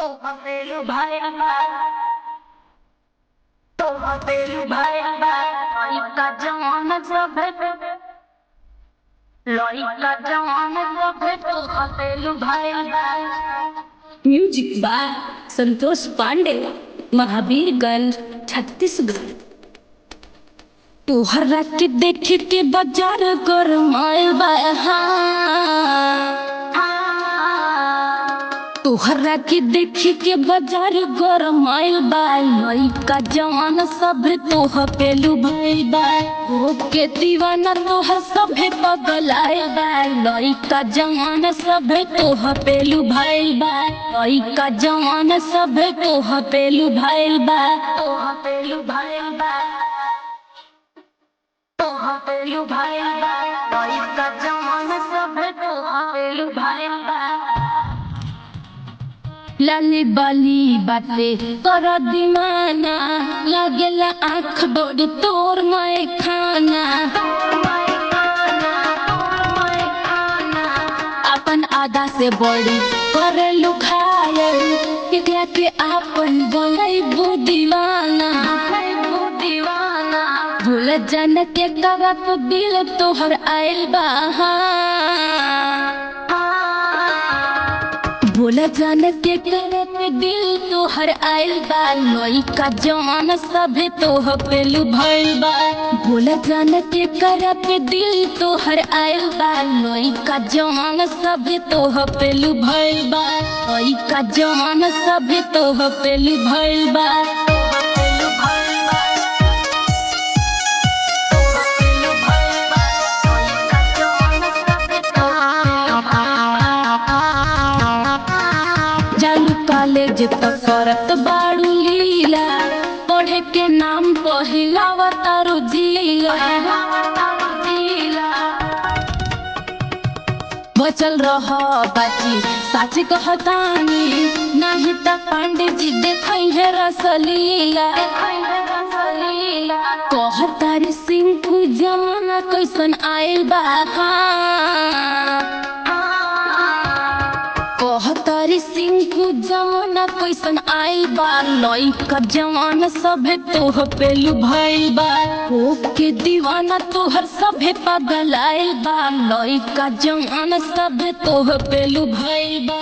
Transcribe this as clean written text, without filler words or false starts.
हमेलू भाई तो हमेलू भाई लइका जवान सब लइका जवान सब तो हमेलू भाई। Music by Santosh Pandey, Mahavirganj, Chhattisgarh. तोहरा के देख के बाजार गरमाइल बा। तोहरा के देख के बाजार गरमाइल बा। लइका जवान सब तोह पे लुभाइल बा। हो के दीवाना तोहर सभे पगलाइल बा। लइका जवान सब तोह पे लुभाइल बा। लइका जवान सब तोह पे लुभाइल बा। तोह पे लुभाइल बा। तोह पे लुभाइल बा। लइका जवान सब तोह पे लुभाइल बा। लाली बाली बाते तोरा दीवाना लागेला आँख बड़ी तोर मैं खाना। अपन आदा से बड़ी करे लुखायल एकरा के आपन बनैबू दीवाना। भूल जान के करा तो दिल तोहर आइल बा। भूल जान के करे पे दिल तोहर आइल बा। लइका जवान सभे तोह पे लुभाइल बा। भूल जान के करे पे दिल तोहर आइल बा। लइका जवान सभे तोह पे लुभाइल बा। लइका जवान सभे तोह पे लुभाइल बा। कॉलेज तो करत बाड़ू लीला, पढ़े के नाम पहिलावा तारू जिला। बचल रह बाची साची कहतानी, नहीं त पांडे जी देखई है रसलीला। कहतारी सिंह जमाना कैसन आइल बा। कहतारी सिंह जमाना कैसन आइल बा। लइका जवान सभे तोह पे लुभाइल बा। हो के दीवाना तोहर सभे पगलाइल बा। लइका जवान सभे तोह पे लुभाइल बा।